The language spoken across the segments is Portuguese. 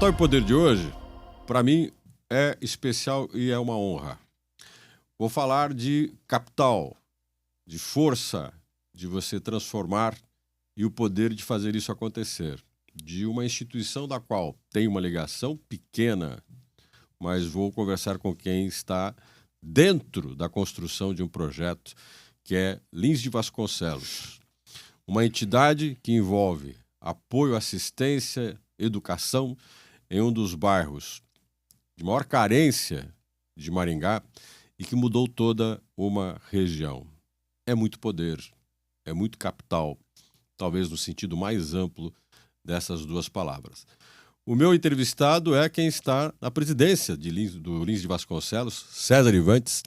Capital e Poder de hoje, para mim, é especial e é uma honra. Vou falar de capital, de força, de você transformar e o poder de fazer isso acontecer. De uma instituição da qual tem uma ligação pequena, mas vou conversar com quem está dentro da construção de um projeto que é Lins de Vasconcelos. Uma entidade que envolve apoio, assistência, educação em um dos bairros de maior carência de Maringá e que mudou toda uma região. É muito poder, é muito capital, talvez no sentido mais amplo dessas duas palavras. O meu entrevistado é quem está na presidência do Lins de Vasconcelos, César Ivantes.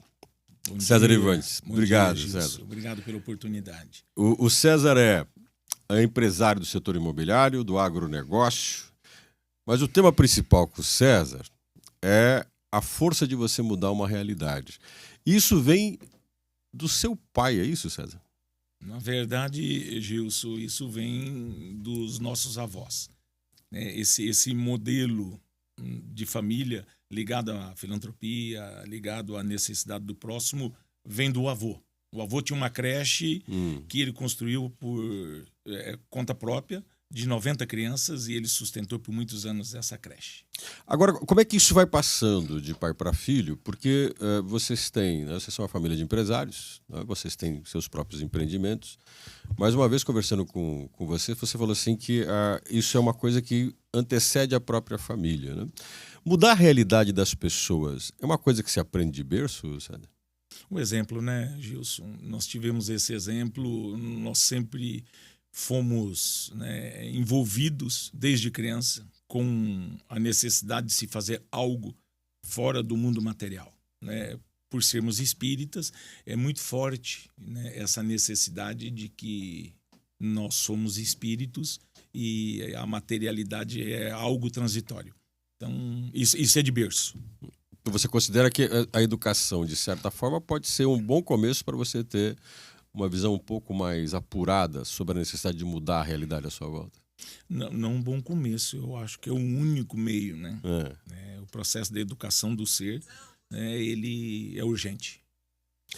César Ivantes, obrigado, César. Obrigado pela oportunidade. O César é empresário do setor imobiliário, do agronegócio, mas o tema principal com o César é a força de você mudar uma realidade. Isso vem do seu pai, é isso, César? Na verdade, Gilson, isso vem dos nossos avós. Esse modelo de família ligado à filantropia, ligado à necessidade do próximo, vem do avô. O avô tinha uma creche que ele construiu por conta própria, de 90 crianças, e ele sustentou por muitos anos essa creche. Agora, como é que isso vai passando de pai para filho? Porque vocês são uma família de empresários, né? Vocês têm seus próprios empreendimentos. Mais uma vez, conversando com você falou assim que isso é uma coisa que antecede a própria família, né? Mudar a realidade das pessoas é uma coisa que se aprende de berço, Sandra? Um exemplo, né, Gilson? Nós tivemos esse exemplo, nós sempre fomos, né, envolvidos desde criança com a necessidade de se fazer algo fora do mundo material, né? Por sermos espíritas, é muito forte, né, essa necessidade de que nós somos espíritos e a materialidade é algo transitório. Então, isso é de berço. Você considera que a educação, de certa forma, pode ser um bom começo para você ter uma visão um pouco mais apurada sobre a necessidade de mudar a realidade à sua volta? Não um bom começo, eu acho que é o único meio, né? O processo da educação do ser, né, ele é urgente.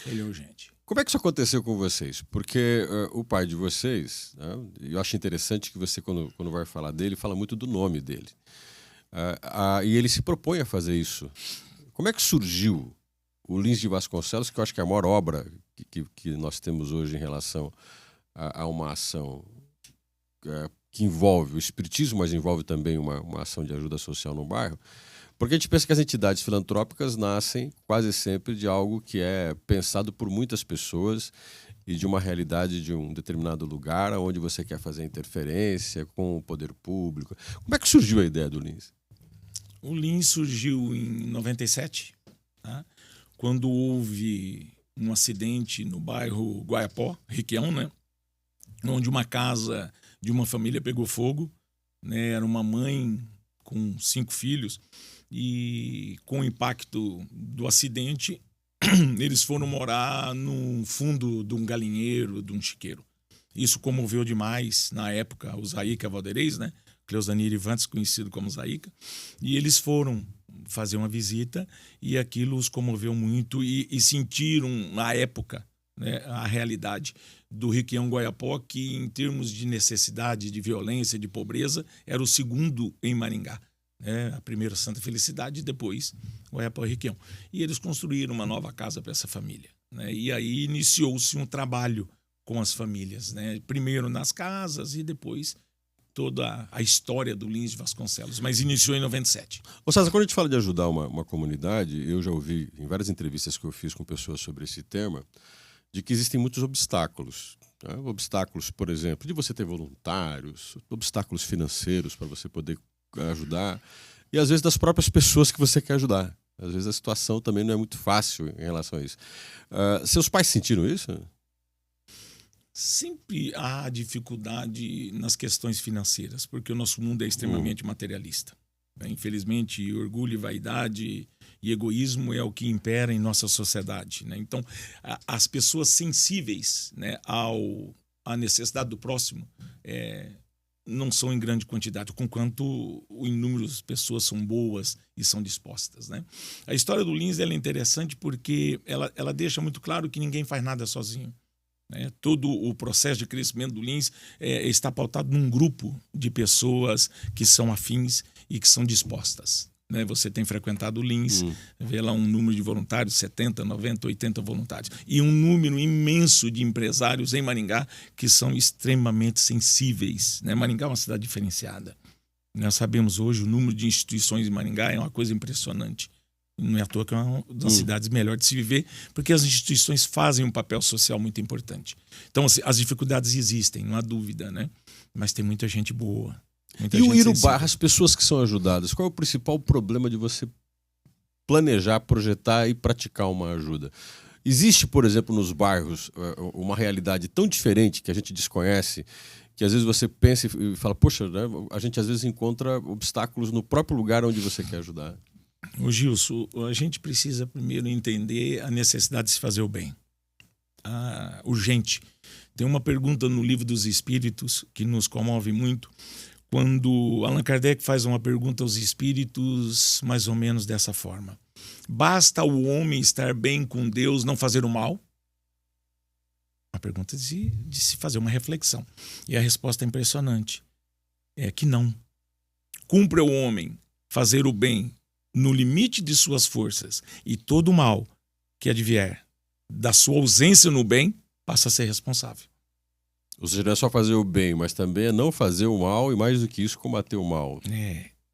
Ele é urgente. Como é que isso aconteceu com vocês? Porque o pai de vocês, né, eu acho interessante que você, quando vai falar dele, fala muito do nome dele. E ele se propõe a fazer isso. Como é que surgiu o Lins de Vasconcelos, que eu acho que é a maior obra que nós temos hoje em relação a uma ação que envolve o espiritismo, mas envolve também uma ação de ajuda social no bairro? Porque a gente pensa que as entidades filantrópicas nascem quase sempre de algo que é pensado por muitas pessoas e de uma realidade de um determinado lugar onde você quer fazer interferência com o poder público. Como é que surgiu a ideia do Lins? O Lins surgiu em 97, tá? Quando houve um acidente no bairro Guaiapó, Requião, né? Onde uma casa de uma família pegou fogo, né? Era uma mãe com 5 filhos e com o impacto do acidente eles foram morar no fundo de um galinheiro, de um chiqueiro. Isso comoveu demais, na época, o Zaíca Valderez, né? Cleusanir Ivantes, conhecido como Zaíca, e eles foram fazer uma visita e aquilo os comoveu muito e sentiram, na época, né, a realidade do Requião Guaiapó, que em termos de necessidade, de violência, de pobreza, era o segundo em Maringá. A primeira Santa Felicidade e depois Guaiapó e Requião. E eles construíram uma nova casa para essa família, né? E aí iniciou-se um trabalho com as famílias, né? Primeiro nas casas e depois toda a história do Lins de Vasconcelos, mas iniciou em 97. Ô César, quando a gente fala de ajudar uma comunidade, eu já ouvi em várias entrevistas que eu fiz com pessoas sobre esse tema, de que existem muitos obstáculos. Né? Obstáculos, por exemplo, de você ter voluntários, obstáculos financeiros para você poder ajudar, e às vezes das próprias pessoas que você quer ajudar. Às vezes a situação também não é muito fácil em relação a isso. Seus pais sentiram isso? Sempre há dificuldade nas questões financeiras, porque o nosso mundo é extremamente materialista. Infelizmente, orgulho, vaidade e egoísmo é o que impera em nossa sociedade, né? Então, as pessoas sensíveis, né, à necessidade do próximo não são em grande quantidade, conquanto em números pessoas são boas e são dispostas, né? A história do Lins ela é interessante porque ela deixa muito claro que ninguém faz nada sozinho, né? Todo o processo de crescimento do Lins está pautado num grupo de pessoas que são afins e que são dispostas, né? Você tem frequentado o Lins, vê lá um número de voluntários, 70, 90, 80 voluntários, e um número imenso de empresários em Maringá que são extremamente sensíveis, né? Maringá é uma cidade diferenciada. Nós sabemos hoje o número de instituições em Maringá é uma coisa impressionante. Não é à toa que é uma das cidades melhores de se viver, porque as instituições fazem um papel social muito importante. Então, assim, as dificuldades existem, não há dúvida, né? Mas tem muita gente boa. E o Irubá, as pessoas que são ajudadas, qual é o principal problema de você planejar, projetar e praticar uma ajuda? Existe, por exemplo, nos bairros uma realidade tão diferente que a gente desconhece, que às vezes você pensa e fala, poxa, né, a gente às vezes encontra obstáculos no próprio lugar onde você quer ajudar. Ô Gilson, a gente precisa primeiro entender a necessidade de se fazer o bem. Urgente. Tem uma pergunta no Livro dos Espíritos que nos comove muito, quando Allan Kardec faz uma pergunta aos espíritos mais ou menos dessa forma: basta o homem estar bem com Deus, não fazer o mal? Uma pergunta de se fazer uma reflexão. E a resposta é impressionante. É que não. Cumpre o homem fazer o bem no limite de suas forças, e todo o mal que advier da sua ausência no bem passa a ser responsável. Ou seja, não é só fazer o bem, mas também é não fazer o mal e, mais do que isso, combater o mal.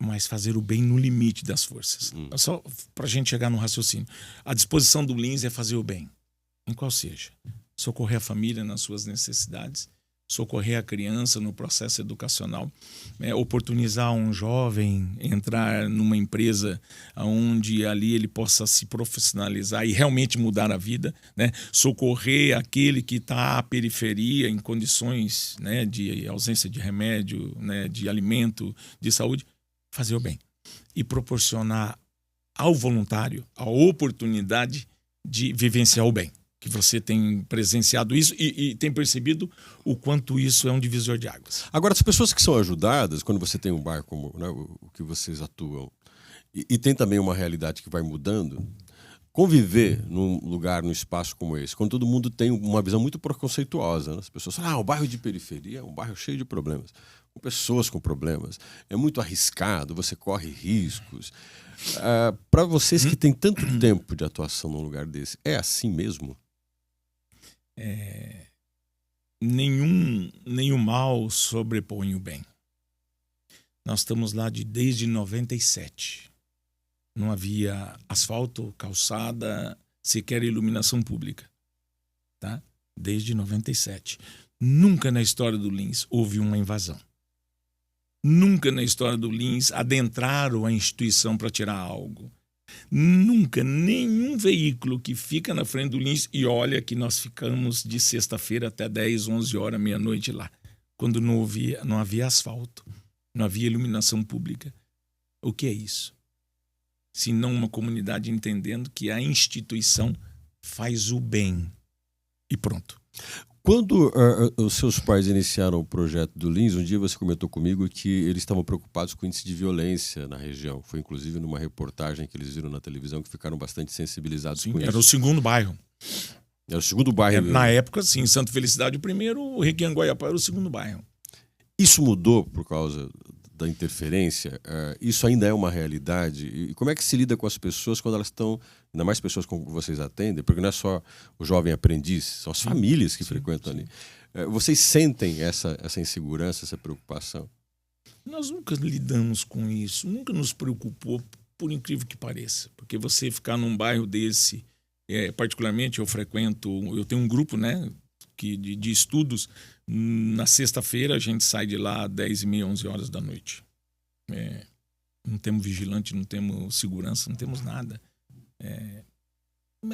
Mas fazer o bem no limite das forças. Só para a gente chegar no raciocínio. A disposição do Lins é fazer o bem, em qual seja. Socorrer a família nas suas necessidades, socorrer a criança no processo educacional, oportunizar um jovem entrar numa empresa onde ali ele possa se profissionalizar e realmente mudar a vida, né? Socorrer aquele que está à periferia em condições, né, de ausência de remédio, né, de alimento, de saúde, fazer o bem e proporcionar ao voluntário a oportunidade de vivenciar o bem. Que você tem presenciado isso e tem percebido o quanto isso é um divisor de águas. Agora, as pessoas que são ajudadas, quando você tem um bairro como, né, o que vocês atuam, e tem também uma realidade que vai mudando, conviver num lugar, num espaço como esse, quando todo mundo tem uma visão muito preconceituosa, né? As pessoas falam, o bairro de periferia é um bairro cheio de problemas, com pessoas com problemas, é muito arriscado, você corre riscos. Para vocês que têm tanto tempo de atuação num lugar desse, é assim mesmo? Nenhum mal sobrepõe o bem. Nós estamos lá desde 97. Não havia asfalto, calçada, sequer iluminação pública. Tá? Desde 97. Nunca na história do Lins houve uma invasão. Nunca na história do Lins adentraram a instituição para tirar algo. Nunca, nenhum veículo que fica na frente do Lins, e olha que nós ficamos de sexta-feira até 10, 11 horas, meia-noite lá, quando não havia asfalto, não havia iluminação pública. O que é isso? Se não uma comunidade entendendo que a instituição faz o bem. E pronto. Quando os seus pais iniciaram o projeto do Lins, um dia você comentou comigo que eles estavam preocupados com o índice de violência na região. Foi inclusive numa reportagem que eles viram na televisão que ficaram bastante sensibilizados com isso. Era o segundo bairro. Era o segundo bairro. Na época, sim, Santa Felicidade o primeiro, o Requião Guaiapó era o segundo bairro. Isso mudou por causa da interferência? Isso ainda é uma realidade? E como é que se lida com as pessoas quando elas estão, ainda mais pessoas como vocês atendem, porque não é só o jovem aprendiz, são as famílias que frequentam ali. Vocês sentem essa insegurança, essa preocupação? Nós nunca lidamos com isso, nunca nos preocupou, por incrível que pareça. Porque você ficar num bairro desse, particularmente eu tenho um grupo, né, de estudos. Na sexta-feira a gente sai de lá às 10h30, 11 horas da noite. Não temos vigilante, não temos segurança, não temos nada. É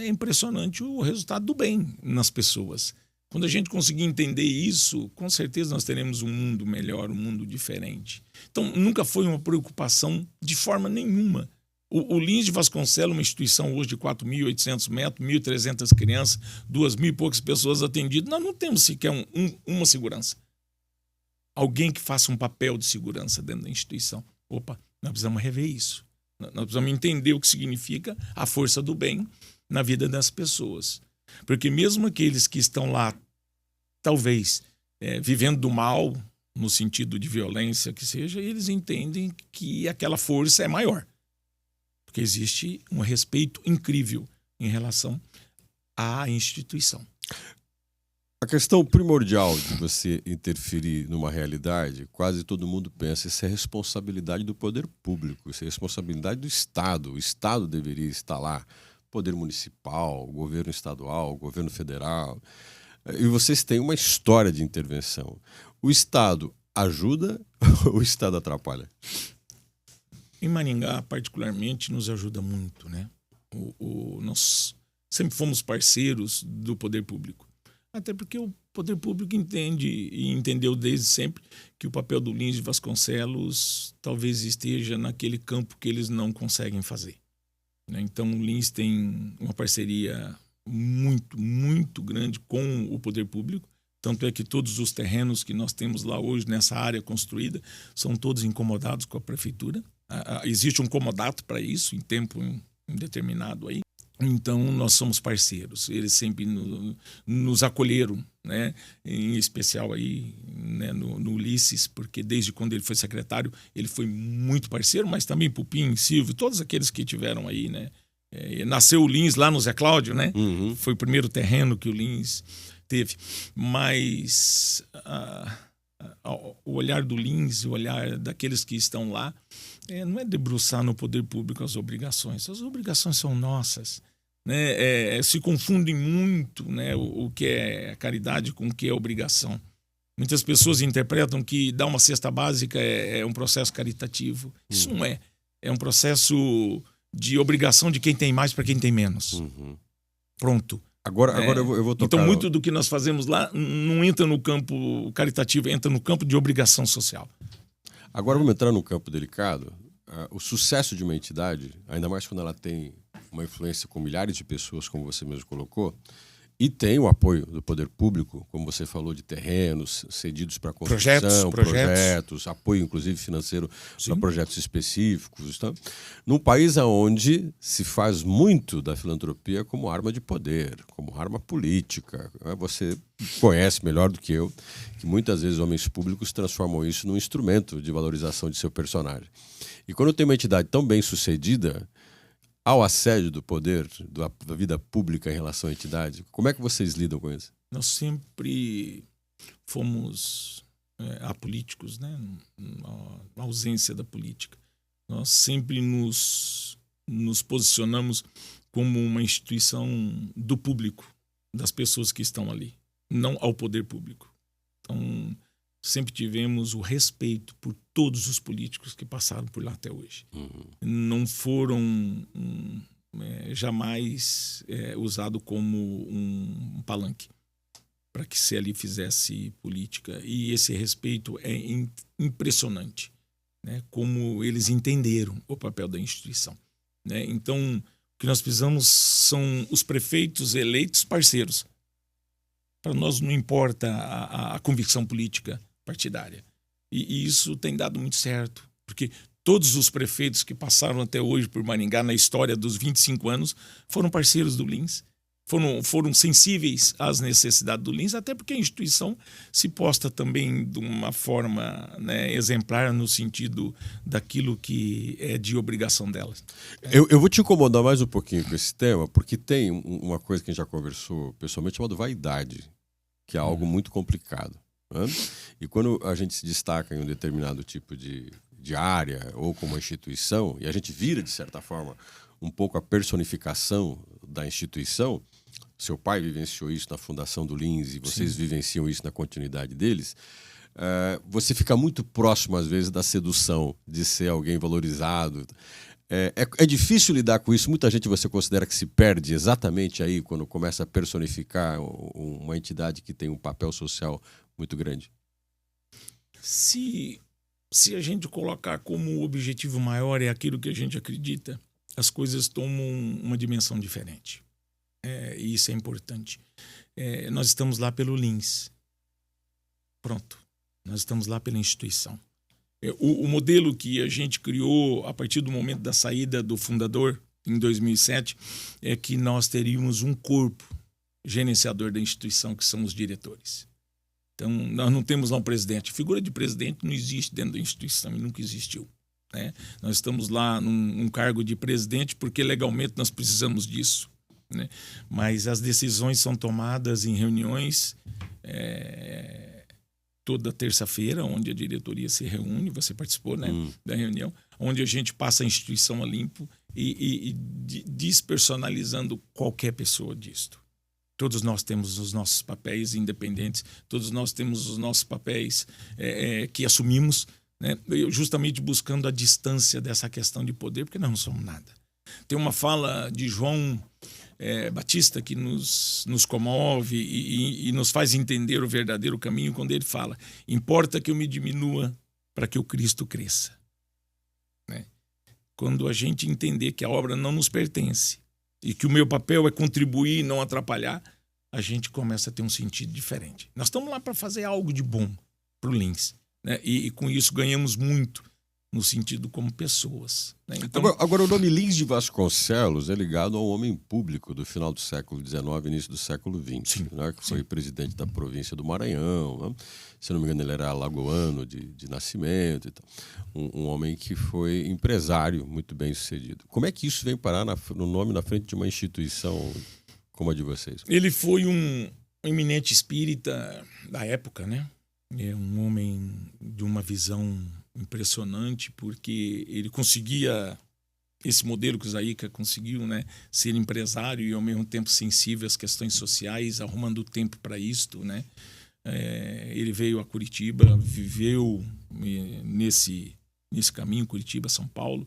impressionante o resultado do bem nas pessoas. Quando a gente conseguir entender isso, com certeza nós teremos um mundo melhor, um mundo diferente. Então, nunca foi uma preocupação de forma nenhuma. O Lins de Vasconcelos é uma instituição hoje de 4.800 metros, 1.300 crianças, 2.000 e poucas pessoas atendidas. Nós não temos sequer uma segurança. alguém que faça um papel de segurança dentro da instituição. Opa, nós precisamos rever isso. Nós precisamos entender o que significa a força do bem na vida das pessoas. Porque mesmo aqueles que estão lá, talvez, vivendo do mal, no sentido de violência que seja, eles entendem que aquela força é maior. Porque existe um respeito incrível em relação à instituição. A questão primordial de você interferir numa realidade, quase todo mundo pensa, isso é responsabilidade do poder público, isso é responsabilidade do Estado. O Estado deveria estar lá, poder municipal, governo estadual, governo federal. E vocês têm uma história de intervenção. O Estado ajuda ou o Estado atrapalha? Em Maringá, particularmente, nos ajuda muito, né? Nós sempre fomos parceiros do poder público. Até porque o poder público entende e entendeu desde sempre que o papel do Lins de Vasconcelos talvez esteja naquele campo que eles não conseguem fazer. Então, o Lins tem uma parceria muito, muito grande com o poder público. Tanto é que todos os terrenos que nós temos lá hoje, nessa área construída, são todos incomodados com a prefeitura. Existe um comodato para isso, em tempo indeterminado aí. Então, nós somos parceiros. Eles sempre nos acolheram, né? Em especial aí, né, no Ulisses, porque desde quando ele foi secretário, ele foi muito parceiro, mas também Pupim, Silvio, todos aqueles que tiveram aí, né? Nasceu o Lins lá no Zé Cláudio, né? Uhum. Foi o primeiro terreno que o Lins teve. Mas o olhar do Lins, o olhar daqueles que estão lá, não é debruçar no poder público as obrigações. As obrigações são nossas. Né? Se confundem muito, né, o que é caridade com o que é obrigação. Muitas pessoas interpretam que dar uma cesta básica é um processo caritativo. Isso não é. É um processo de obrigação de quem tem mais para quem tem menos. Uhum. Pronto. Agora eu vou tocar... Então, muito do que nós fazemos lá não entra no campo caritativo, entra no campo de obrigação social. Agora vamos entrar num campo delicado. O sucesso de uma entidade, ainda mais quando ela tem uma influência com milhares de pessoas, como você mesmo colocou, e tem o apoio do poder público, como você falou, de terrenos cedidos para construção, projetos, apoio inclusive financeiro para projetos específicos. Tá? Num país onde se faz muito da filantropia como arma de poder, como arma política. Você conhece melhor do que eu que muitas vezes homens públicos transformam isso num instrumento de valorização de seu personagem. E quando tem uma entidade tão bem sucedida, ao assédio do poder, da vida pública em relação à entidade, como é que vocês lidam com isso? Nós sempre fomos apolíticos, né? Na ausência da política. Nós sempre nos posicionamos como uma instituição do público, das pessoas que estão ali, não ao poder público. Então, sempre tivemos o respeito por todos os políticos que passaram por lá até hoje. Uhum. Não foram jamais usados como um palanque para que se ali fizesse política. E esse respeito é impressionante, né? Como eles entenderam o papel da instituição. Né? Então, o que nós precisamos são os prefeitos eleitos parceiros. Para nós não importa a convicção política partidária. E isso tem dado muito certo, porque todos os prefeitos que passaram até hoje por Maringá na história dos 25 anos foram parceiros do Lins, foram sensíveis às necessidades do Lins, até porque a instituição se posta também de uma forma, né, exemplar no sentido daquilo que é de obrigação delas. Eu vou te incomodar mais um pouquinho com esse tema, porque tem uma coisa que a gente já conversou pessoalmente chamada vaidade, que é algo muito complicado. Né? E quando a gente se destaca em um determinado tipo de área ou como uma instituição, e a gente vira, de certa forma, um pouco a personificação da instituição, seu pai vivenciou isso na fundação do Lins e vocês vivenciam isso na continuidade deles, você fica muito próximo, às vezes, da sedução de ser alguém valorizado. É difícil lidar com isso. Muita gente você considera que se perde exatamente aí quando começa a personificar uma entidade que tem um papel social muito grande. Se a gente colocar como objetivo maior é aquilo que a gente acredita, as coisas tomam uma dimensão diferente. E isso é importante. Nós estamos lá pelo Lins. Pronto. Nós estamos lá pela instituição. O modelo que a gente criou a partir do momento da saída do fundador, em 2007, é que nós teríamos um corpo gerenciador da instituição, que são os diretores. Então, nós não temos lá um presidente. A figura de presidente não existe dentro da instituição e nunca existiu, né? Nós estamos lá num cargo de presidente porque legalmente nós precisamos disso, né? Mas as decisões são tomadas em reuniões toda terça-feira, onde a diretoria se reúne, você participou, né, da reunião, onde a gente passa a instituição a limpo e despersonalizando qualquer pessoa disto. Todos nós temos os nossos papéis independentes, todos nós temos os nossos papéis que assumimos, né, justamente buscando a distância dessa questão de poder, porque nós não somos nada. Tem uma fala de João Batista que nos comove e nos faz entender o verdadeiro caminho, quando ele fala: importa que eu me diminua para que o Cristo cresça, né? Quando a gente entender que a obra não nos pertence e que o meu papel é contribuir e não atrapalhar, a gente começa a ter um sentido diferente. Nós estamos lá para fazer algo de bom para o Lins, né? E com isso ganhamos muito no sentido como pessoas, né? Então... Agora, o nome Lins de Vasconcelos é ligado a um homem público do final do século XIX, início do século XX, né? Que foi presidente da província do Maranhão, né? Se não me engano, ele era alagoano de nascimento e tal. Um homem que foi empresário muito bem sucedido. Como é que isso vem parar no nome na frente de uma instituição como a de vocês? Ele foi um eminente espírita da época, né? É um homem de uma visão impressionante, porque ele conseguia esse modelo que o Zaíca conseguiu, né, ser empresário e ao mesmo tempo sensível às questões sociais, arrumando tempo para isto, né? Ele veio a Curitiba, viveu nesse caminho, Curitiba, São Paulo,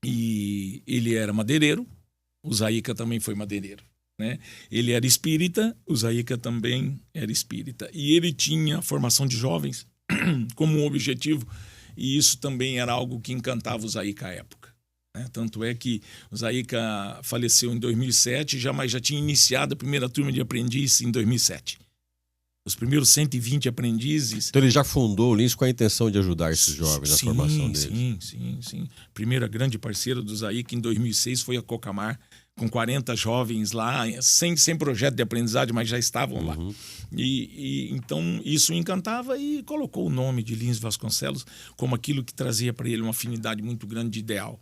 e ele era madeireiro. O Zaíca também foi madeireiro, né? Ele era espírita, o Zaíca também era espírita, e ele tinha formação de jovens como um objetivo, e isso também era algo que encantava o Zaíca à época, né? Tanto é que o Zaíca faleceu em 2007, mas já tinha iniciado a primeira turma de aprendiz em 2007. Os primeiros 120 aprendizes... Então ele já fundou o Lins com a intenção de ajudar esses jovens na formação deles. Sim. Primeira grande parceira do Zaíca em 2006 foi a Cocamar, com 40 jovens lá, sem projeto de aprendizagem, mas já estavam lá. E então isso o encantava e colocou o nome de Lins Vasconcelos como aquilo que trazia para ele uma afinidade muito grande de ideal.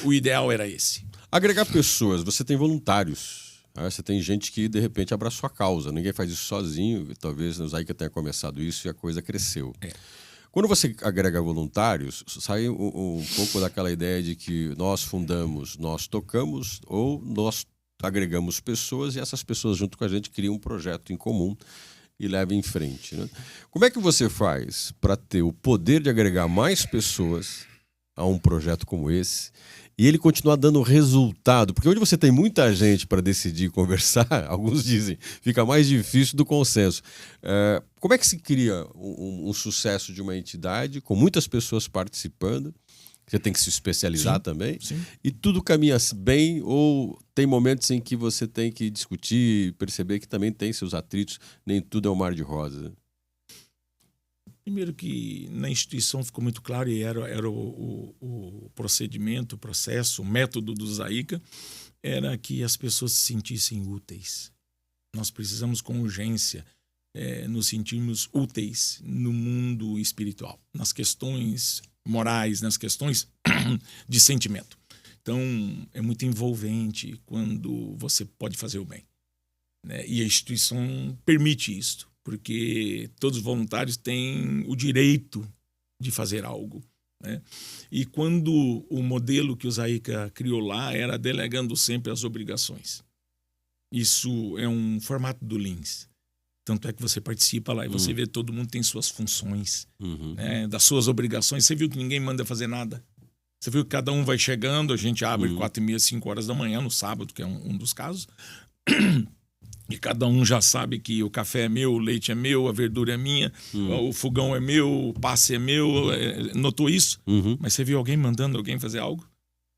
O ideal era esse. Agregar pessoas, você tem voluntários. Você tem gente que, de repente, abraçou a causa. Ninguém faz isso sozinho. Talvez o Zaíca tenha começado isso e a coisa cresceu. Quando você agrega voluntários, sai um pouco daquela ideia de que nós fundamos, nós tocamos, ou nós agregamos pessoas e essas pessoas, junto com a gente, criam um projeto em comum e levam em frente, né? Como é que você faz para ter o poder de agregar mais pessoas a um projeto como esse e ele continuar dando resultado? Porque onde você tem muita gente para decidir conversar, alguns dizem, fica mais difícil do consenso. Como é que se cria um sucesso de uma entidade com muitas pessoas participando? Você tem que se especializar também. E tudo caminha bem, ou tem momentos em que você tem que discutir, perceber que também tem seus atritos, nem tudo é um mar de rosas? Primeiro que na instituição ficou muito claro, e era o procedimento, o processo, o método do Zaíca, era que as pessoas se sentissem úteis. Nós precisamos com urgência nos sentirmos úteis no mundo espiritual, nas questões morais, nas questões de sentimento. Então, é muito envolvente quando você pode fazer o bem, né? E a instituição permite isso, porque todos os voluntários têm o direito de fazer algo, né? E quando o modelo que o Zaíca criou lá era delegando sempre as obrigações. Isso é um formato do Lins. Tanto é que você participa lá e você vê todo mundo tem suas funções, né, das suas obrigações. Você viu que ninguém manda fazer nada. Você viu que cada um vai chegando, a gente abre 4h30, 5 horas da manhã no sábado, que é um dos casos. E cada um já sabe que o café é meu, o leite é meu, a verdura é minha, o fogão é meu, o passe é meu. Notou isso? Mas você viu alguém mandando alguém fazer algo?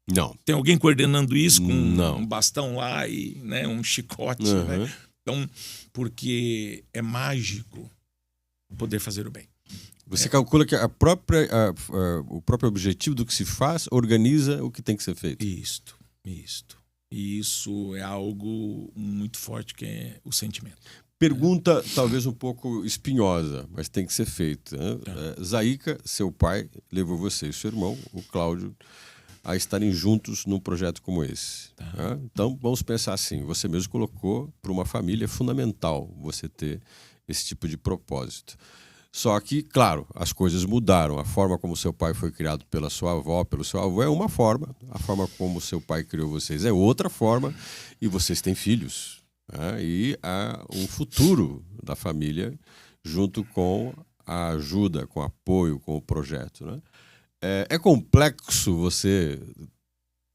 Não. Tem alguém coordenando isso com um bastão lá e, né, um chicote, né? Então, porque é mágico poder fazer o bem. Você calcula que o próprio objetivo do que se faz organiza o que tem que ser feito. Isto. E isso é algo muito forte, que é o sentimento. Pergunta talvez um pouco espinhosa, mas tem que ser feita, né? Zaíca, seu pai, levou você e seu irmão, o Cláudio, a estarem juntos num projeto como esse. Né? Então, vamos pensar assim, você mesmo colocou, para uma família é fundamental você ter esse tipo de propósito. Só que, claro, as coisas mudaram. A forma como seu pai foi criado pela sua avó, pelo seu avô, é uma forma. A forma como seu pai criou vocês é outra forma. E vocês têm filhos. Né? E há um futuro da família junto com a ajuda, com o apoio, com o projeto. Né? É complexo você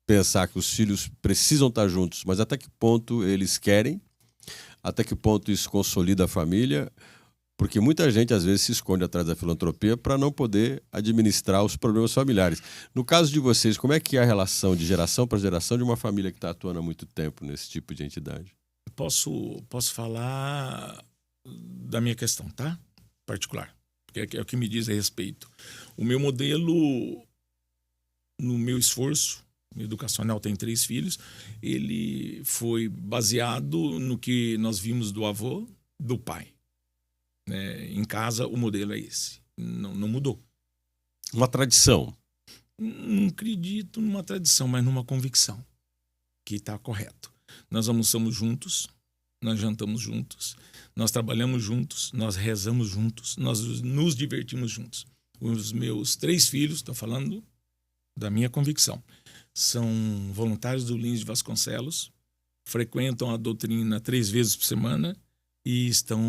pensar que os filhos precisam estar juntos, mas até que ponto eles querem? Até que ponto isso consolida a família? Porque muita gente, às vezes, se esconde atrás da filantropia para não poder administrar os problemas familiares. No caso de vocês, como é que é a relação de geração para geração de uma família que está atuando há muito tempo nesse tipo de entidade? Posso falar da minha questão, tá? Particular. Porque é o que me diz a respeito. O meu modelo, no meu esforço educacional, tem 3 filhos, ele foi baseado no que nós vimos do avô, do pai. Em casa, o modelo é esse. Não mudou. Uma tradição. Não acredito numa tradição, mas numa convicção que está correto. Nós almoçamos juntos, nós jantamos juntos, nós trabalhamos juntos, nós rezamos juntos, nós nos divertimos juntos. Os meus 3 filhos, estou falando da minha convicção, são voluntários do Lins de Vasconcelos, frequentam a doutrina 3 vezes por semana e estão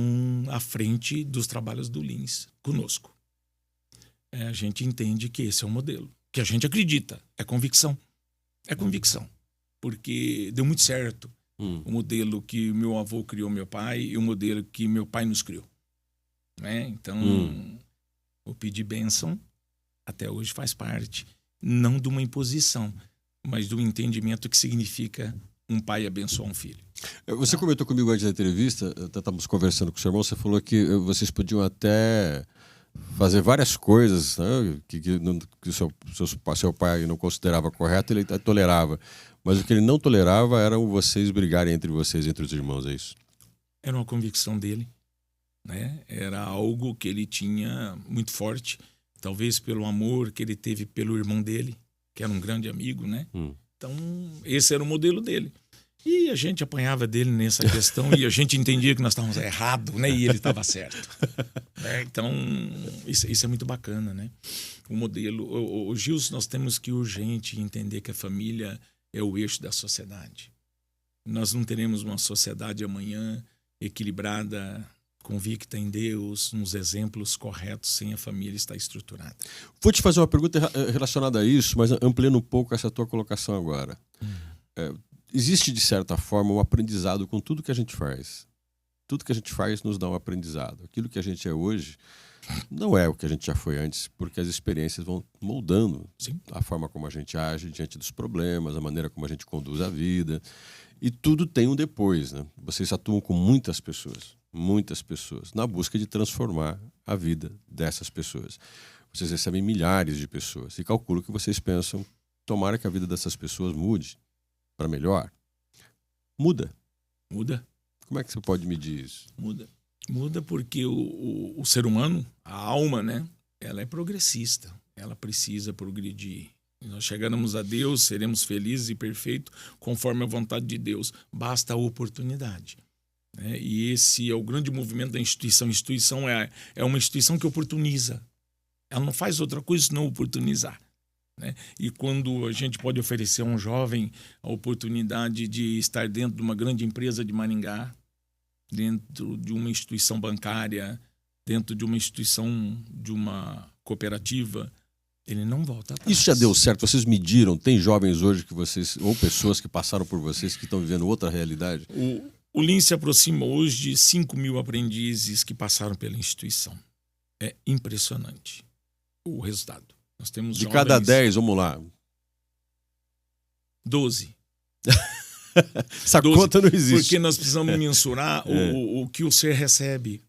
à frente dos trabalhos do Lins conosco. A gente entende que esse é o modelo, que a gente acredita, é convicção. É convicção, porque deu muito certo o modelo que meu avô criou meu pai e o modelo que meu pai nos criou. Né? Então, o pedir bênção até hoje faz parte, não de uma imposição, mas do entendimento que significa um pai abençoar um filho. Você comentou comigo antes da entrevista, estávamos conversando com o seu irmão, você falou que vocês podiam até fazer várias coisas, né, que o seu pai não considerava correto, ele tolerava. Mas o que ele não tolerava era vocês brigarem entre vocês, entre os irmãos, é isso? Era uma convicção dele, né? Era algo que ele tinha muito forte, talvez pelo amor que ele teve pelo irmão dele, que era um grande amigo, né? Então, esse era o modelo dele. E a gente apanhava dele nessa questão e a gente entendia que nós estávamos errados, né? E ele estava certo. Então, isso é muito bacana, né? O modelo... O Gilson, nós temos que urgente entender que a família é o eixo da sociedade. Nós não teremos uma sociedade amanhã equilibrada, convicta em Deus, nos exemplos corretos, sem a família estar estruturada. Vou te fazer uma pergunta relacionada a isso, mas ampliando um pouco essa tua colocação agora. Existe, de certa forma, um aprendizado com tudo que a gente faz. Tudo que a gente faz nos dá um aprendizado. Aquilo que a gente é hoje não é o que a gente já foi antes, porque as experiências vão moldando a forma como a gente age diante dos problemas, a maneira como a gente conduz a vida. E tudo tem um depois, né? Vocês atuam com muitas pessoas, na busca de transformar a vida dessas pessoas. Vocês recebem milhares de pessoas e calculo que vocês pensam, tomara que a vida dessas pessoas mude para melhor. Muda. Como é que você pode medir isso? Muda porque o ser humano, a alma, né? Ela é progressista. Ela precisa progredir. Nós chegaremos a Deus, seremos felizes e perfeitos conforme a vontade de Deus. Basta a oportunidade. Né? E esse é o grande movimento da instituição. A instituição é uma instituição que oportuniza. Ela não faz outra coisa senão oportunizar. Né? E quando a gente pode oferecer a um jovem a oportunidade de estar dentro de uma grande empresa de Maringá, dentro de uma instituição bancária, dentro de uma instituição, de uma cooperativa, ele não volta atrás. Isso já deu certo? Vocês mediram? Tem jovens hoje que vocês, ou pessoas que passaram por vocês que estão vivendo outra realidade? O Lins se aproxima hoje de 5.000 aprendizes que passaram pela instituição. É impressionante o resultado. Nós temos de cada 10, vamos lá. 12. Essa conta não existe. Porque nós precisamos mensurar o que o ser recebe.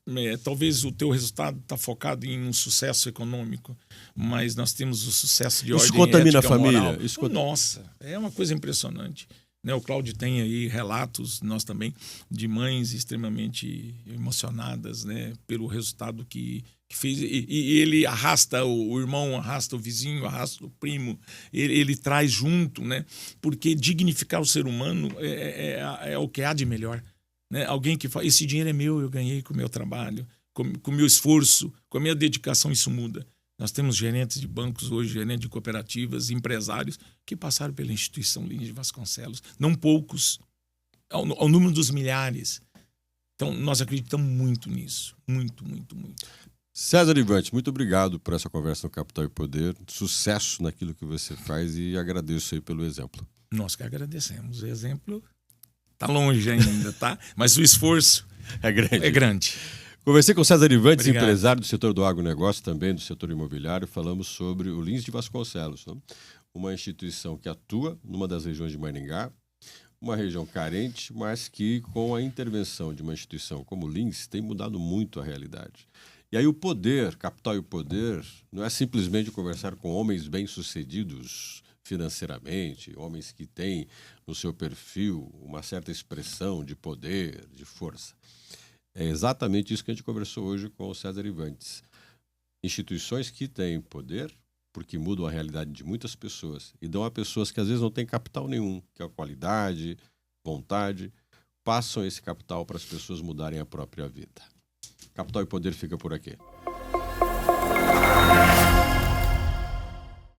Talvez o teu resultado está focado em um sucesso econômico, mas nós temos o sucesso de ordem ética, moral. Isso contamina a família? Nossa, é uma coisa impressionante. O Cláudio tem aí relatos, nós também, de mães extremamente emocionadas, né, pelo resultado que fez. E ele arrasta o irmão, arrasta o vizinho, arrasta o primo, ele traz junto, né, porque dignificar o ser humano é o que há de melhor. Né? Alguém que fala, esse dinheiro é meu, eu ganhei com o meu trabalho, com o meu esforço, com a minha dedicação, isso muda. Nós temos gerentes de bancos hoje, gerentes de cooperativas, empresários que passaram pela instituição Lins de Vasconcelos. Não poucos, ao número dos milhares. Então, nós acreditamos muito nisso. Muito, muito, muito. César Ivante, muito obrigado por essa conversa no Capital e Poder. Sucesso naquilo que você faz e agradeço aí pelo exemplo. Nós que agradecemos. O exemplo está longe ainda, tá? Mas o esforço é grande. Conversei com César Ivante, empresário do setor do agronegócio, também do setor imobiliário. Falamos sobre o Lins de Vasconcelos, né? Uma instituição que atua numa das regiões de Maringá, uma região carente, mas que com a intervenção de uma instituição como o Lins tem mudado muito a realidade. E aí o poder, capital e poder, não é simplesmente conversar com homens bem-sucedidos financeiramente, homens que têm no seu perfil uma certa expressão de poder, de força. É exatamente isso que a gente conversou hoje com o César Ivantes. Instituições que têm poder, porque mudam a realidade de muitas pessoas e dão a pessoas que às vezes não têm capital nenhum, que é a qualidade, vontade, passam esse capital para as pessoas mudarem a própria vida. Capital e Poder fica por aqui.